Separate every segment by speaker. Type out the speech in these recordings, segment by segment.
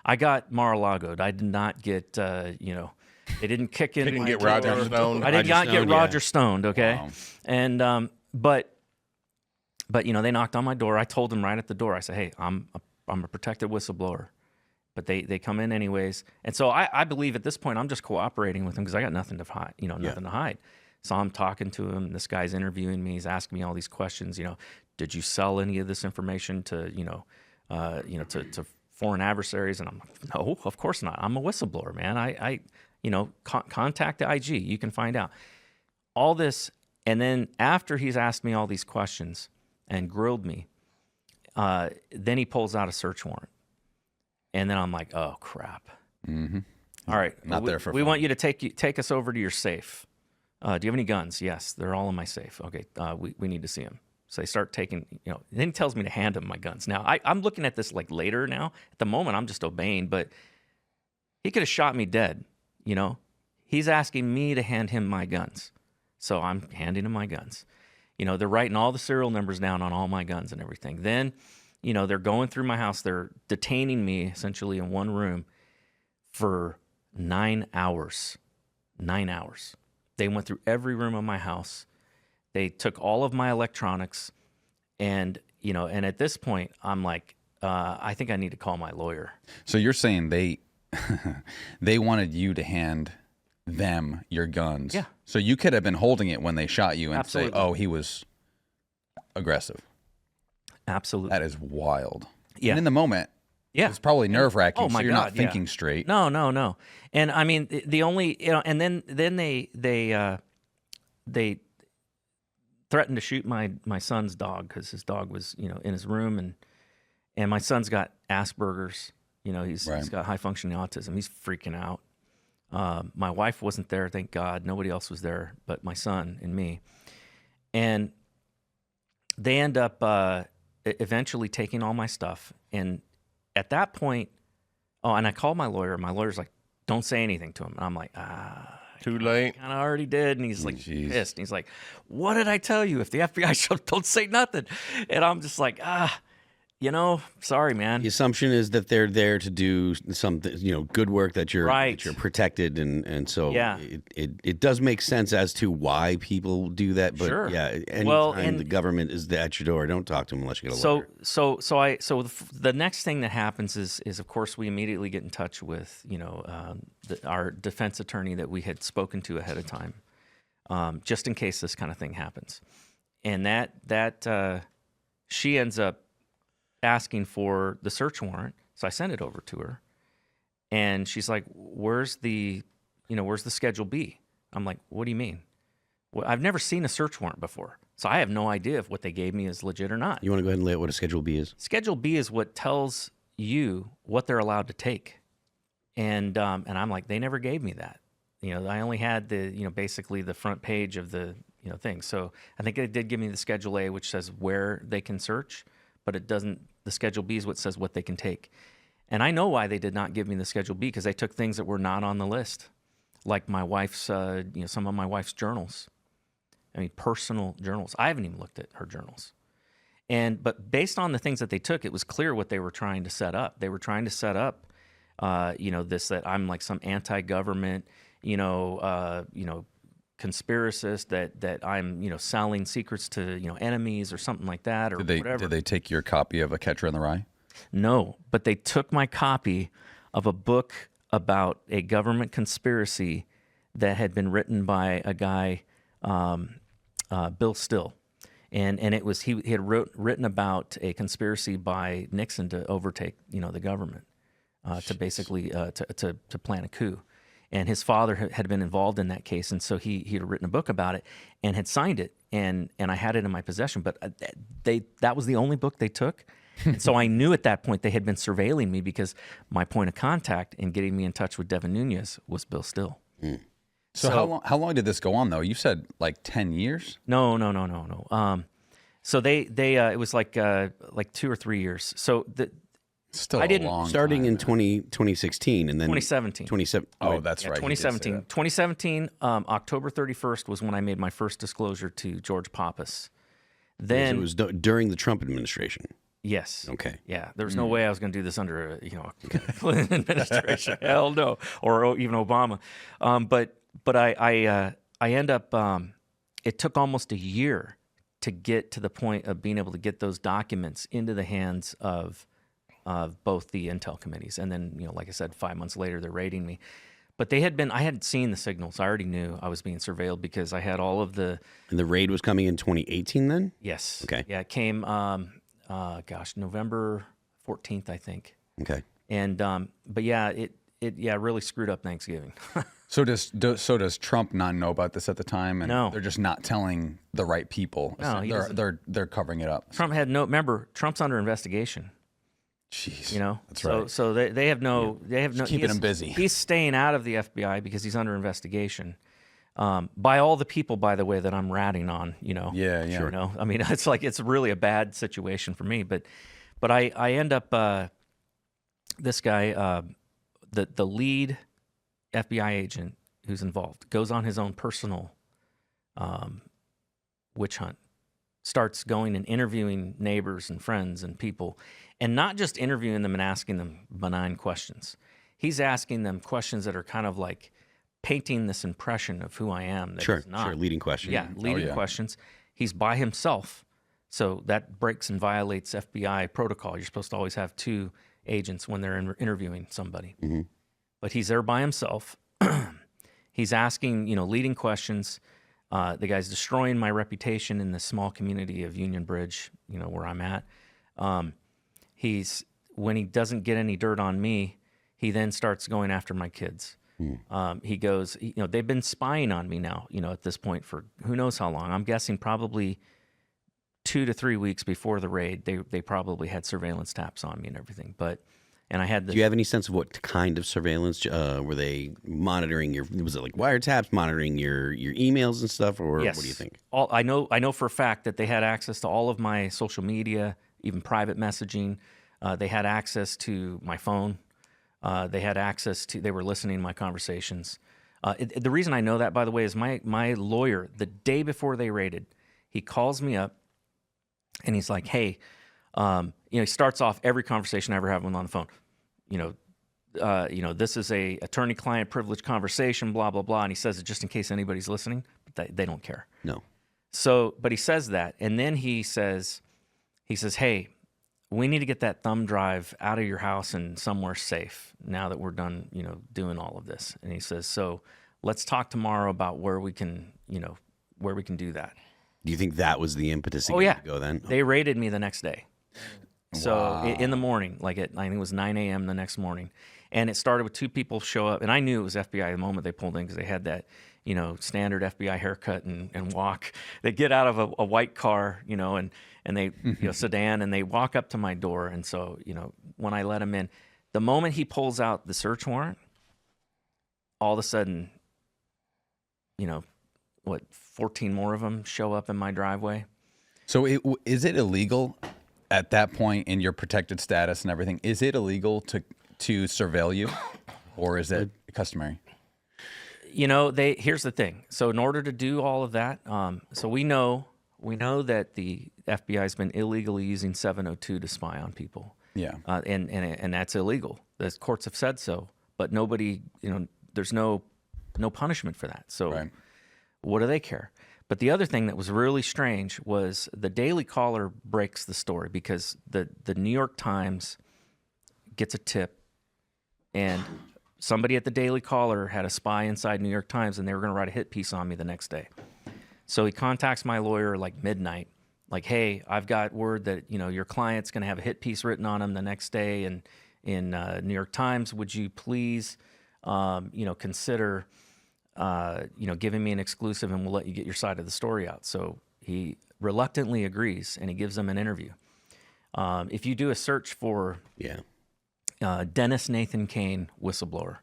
Speaker 1: I got Mar-a-Lago'd. I did not get, you know, they didn't kick in.
Speaker 2: Didn't
Speaker 1: my
Speaker 2: get
Speaker 1: door.
Speaker 2: Roger Stone.
Speaker 1: I did not get Roger Stoned, okay?
Speaker 3: Wow.
Speaker 1: And, but, you know, they knocked on my door. I told them right at the door, I said, hey, I'm a protected whistleblower. But they come in anyways. And so I believe at this point, I'm just cooperating with them because I got nothing to hide, you know, nothing to hide. So I'm talking to him. This guy's interviewing me. He's asking me all these questions. You know, did you sell any of this information to, to foreign adversaries? And I'm like, no, of course not. I'm a whistleblower, man. I contact the IG. You can find out all this. And then after he's asked me all these questions and grilled me, then he pulls out a search warrant. And then I'm like, oh crap.
Speaker 3: Mm-hmm.
Speaker 1: All right,
Speaker 3: Not there for
Speaker 1: we
Speaker 3: fun.
Speaker 1: want you to take us over to your safe. Do you have any guns? Yes, they're all in my safe. Okay, we need to see them. So they start taking, you know, then he tells me to hand him my guns. Now, I'm looking at this like later now. At the moment, I'm just obeying, but he could have shot me dead, you know. He's asking me to hand him my guns. So I'm handing him my guns. You know, they're writing all the serial numbers down on all my guns and everything. Then, you know, they're going through my house. They're detaining me essentially in one room for 9 hours. 9 hours. They went through every room of my house. They took all of my electronics. And, you know, and at this point, I'm like, I think I need to call my lawyer.
Speaker 3: So you're saying they wanted you to hand them your guns.
Speaker 1: Yeah.
Speaker 3: So you could have been holding it when they shot you and
Speaker 1: Absolutely.
Speaker 3: say, oh, he was aggressive.
Speaker 1: Absolutely.
Speaker 3: That is wild.
Speaker 1: Yeah.
Speaker 3: And in the moment,
Speaker 1: Yeah.
Speaker 3: it's probably nerve-wracking,
Speaker 1: Oh, my
Speaker 3: so you're
Speaker 1: God,
Speaker 3: not thinking straight.
Speaker 1: No. And I mean, the only, you know, and then they threatened to shoot my son's dog because his dog was, you know, in his room, and my son's got Asperger's. You know, he's got high functioning autism. He's freaking out. My wife wasn't there, thank God. Nobody else was there but my son and me. And they end up eventually taking all my stuff. And at that point, and I called my lawyer. My lawyer's like, don't say anything to him. And I'm like,
Speaker 2: Too late.
Speaker 1: kind of already did. And he's like
Speaker 3: Jeez.
Speaker 1: pissed. And he's like, what did I tell you? If the FBI shows up, don't say nothing. And I'm just like, you know, sorry, man.
Speaker 4: The assumption is that they're there to do something, you know, good work, that you're protected, and so it does make sense as to why people do that. But
Speaker 1: Sure.
Speaker 4: yeah, anytime the government is at your door, don't talk to them unless you get a lawyer.
Speaker 1: So the next thing that happens is of course we immediately get in touch with, you know, our defense attorney that we had spoken to ahead of time, just in case this kind of thing happens, and that she ends up asking for the search warrant. So I sent it over to her, and she's like, where's the Schedule B? I'm like, what do you mean? Well, I've never seen a search warrant before, so I have no idea if what they gave me is legit or not.
Speaker 4: You want to go ahead and lay out what a Schedule B is?
Speaker 1: Schedule B is what tells you what they're allowed to take. And I'm like, they never gave me that. You know, I only had basically the front page of the, thing. So I think they did give me the Schedule A, which says where they can search, but it doesn't. The Schedule B is what says what they can take. And I know why they did not give me the Schedule B, because they took things that were not on the list, like my wife's, some of my wife's journals. I mean, personal journals. I haven't even looked at her journals. But based on the things that they took, it was clear what they were trying to set up. They were trying to set up, that I'm like some anti-government, conspiracist, that I'm, selling secrets to, enemies or something like that, or whatever.
Speaker 3: Did they take your copy of A Catcher in the Rye?
Speaker 1: No, but they took my copy of a book about a government conspiracy that had been written by a guy, Bill Still. And it was, he had written about a conspiracy by Nixon to overtake, the government, to basically, to plan a coup. And his father had been involved in that case, and so he had written a book about it and had signed it, and I had it in my possession. But that was the only book they took, and so I knew at that point they had been surveilling me, because my point of contact in getting me in touch with Devin Nunes was Bill Still.
Speaker 3: Mm. So how long did this go on, though? You said like 10 years?
Speaker 1: No. So they it was like 2 or 3 years. So
Speaker 3: Still
Speaker 1: I didn't
Speaker 3: a long
Speaker 4: starting
Speaker 3: time,
Speaker 4: in 2016 and then
Speaker 1: 2017.
Speaker 4: 27.
Speaker 3: Oh, that's right.
Speaker 1: 2017.
Speaker 3: You did say that.
Speaker 1: 2017, October 31st was when I made my first disclosure to George Pappas. Then
Speaker 4: it was during the Trump administration.
Speaker 1: Yes.
Speaker 4: Okay.
Speaker 1: Yeah. There was no way I was going to do this under a Clinton administration. Hell no, or even Obama. But I end up. It took almost a year to get to the point of being able to get those documents into the hands of both the intel committees, and then like I said, 5 months later they're raiding me. But I had seen the signals. I already knew I was being surveilled because I had all of the.
Speaker 4: And the raid was coming in 2018 then?
Speaker 1: Yes.
Speaker 4: Okay.
Speaker 1: Yeah, it came. November 14th, I think.
Speaker 4: Okay.
Speaker 1: And but yeah, it really screwed up Thanksgiving.
Speaker 3: So does Trump not know about this at the time? And
Speaker 1: No.
Speaker 3: they're just not telling the right people.
Speaker 1: No, he doesn't.
Speaker 3: They're covering it up.
Speaker 1: Trump had no. Remember, Trump's under investigation.
Speaker 3: Jeez.
Speaker 1: That's
Speaker 3: right.
Speaker 1: So they have no. They have no.
Speaker 3: Keeping him busy.
Speaker 1: He's staying out of the FBI because he's under investigation. By all the people, by the way, that I'm ratting on.
Speaker 3: Yeah.
Speaker 1: Sure. I mean, it's really a bad situation for me. But I end up. This guy, the lead FBI agent who's involved, goes on his own personal witch hunt, starts going and interviewing neighbors and friends and people, and not just interviewing them and asking them benign questions. He's asking them questions that are kind of like painting this impression of who I am. That
Speaker 4: Sure,
Speaker 1: he's not.
Speaker 4: sure. Leading question.
Speaker 1: Yeah, leading questions. He's by himself, so that breaks and violates FBI protocol. You're supposed to always have two agents when they're interviewing somebody.
Speaker 4: Mm-hmm.
Speaker 1: But he's there by himself. He's asking, leading questions. The guy's destroying my reputation in the small community of Union Bridge, where I'm at. When he doesn't get any dirt on me, he then starts going after my kids. He goes, they've been spying on me now, at this point for who knows how long. I'm guessing probably 2 to 3 weeks before the raid, they probably had surveillance taps on me and everything. And I had
Speaker 4: Do you have any sense of what kind of surveillance were they monitoring? Was it like wiretaps, monitoring your emails and stuff, or
Speaker 1: yes.
Speaker 4: What do you think?
Speaker 1: I know for a fact that they had access to all of my social media, even private messaging. They had access to my phone. They were listening to my conversations. The reason I know that, by the way, is my lawyer, the day before they raided, he calls me up and he's like, hey, he starts off every conversation I ever have with him on the phone. This is a attorney-client privilege conversation, blah, blah, blah. And he says it just in case anybody's listening, but they don't care.
Speaker 4: No.
Speaker 1: So, but he says that. And then he says, hey, we need to get that thumb drive out of your house and somewhere safe now that we're done, doing all of this. And he says, so let's talk tomorrow about where we can do that.
Speaker 4: Do you think that was the impetus to go then?
Speaker 1: They raided me the next day. So
Speaker 3: Wow.
Speaker 1: in the morning, I think it was 9 a.m. the next morning. And it started with two people show up. And I knew it was FBI the moment they pulled in because they had that, standard FBI haircut and walk. They get out of a white car, and they, sedan, and they walk up to my door. And so, when I let them in, the moment he pulls out the search warrant, all of a sudden, 14 more of them show up in my driveway.
Speaker 3: So is it illegal at that point in your protected status and everything? Is it illegal to surveil you, or is it customary?
Speaker 1: Here's the thing. So in order to do all of that, so we know that the FBI has been illegally using 702 to spy on people.
Speaker 3: Yeah.
Speaker 1: And that's illegal. The courts have said so, but nobody, there's no punishment for that. So
Speaker 3: Right.
Speaker 1: What do they care? But the other thing that was really strange was the Daily Caller breaks the story because the New York Times gets a tip, and somebody at the Daily Caller had a spy inside New York Times, and they were going to write a hit piece on me the next day. So he contacts my lawyer like midnight, like, hey, I've got word that your client's going to have a hit piece written on him the next day in New York Times. Would you please, consider giving me an exclusive, and we'll let you get your side of the story out. So he reluctantly agrees, and he gives them an interview. If you do a search for Dennis Nathan Cain whistleblower,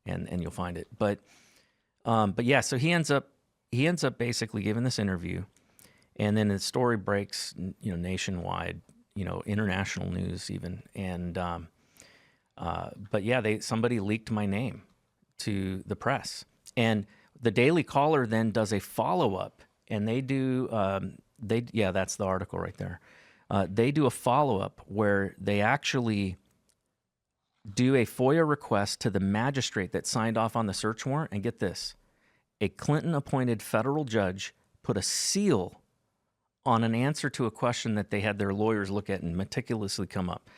Speaker 1: and you'll find it. But yeah, so he ends up basically giving this interview, and then the story breaks, nationwide, international news even, and but yeah, somebody leaked my name to the press. And the Daily Caller then does a follow-up, and they do, that's the article right there. they do a follow-up where they actually do a FOIA request to the magistrate that signed off on the search warrant. And get this, a Clinton-appointed federal judge put a seal on an answer to a question that they had their lawyers look at and meticulously come up.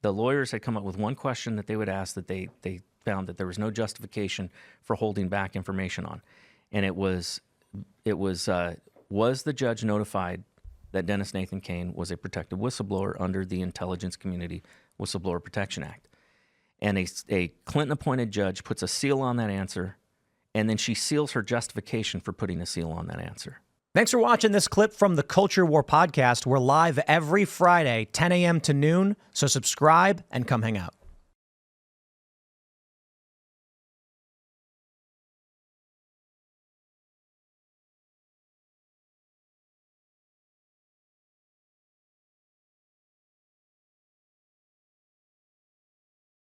Speaker 1: The lawyers had come up with one question that they would ask that they found that there was no justification for holding back information on. And it was the judge notified that Dennis Nathan Cain was a protected whistleblower under the Intelligence Community Whistleblower Protection Act? And a Clinton-appointed judge puts a seal on that answer, and then she seals her justification for putting a seal on that answer.
Speaker 2: Thanks for watching this clip from the Culture War podcast. We're live every Friday, 10 a.m. to noon, so subscribe and come hang out.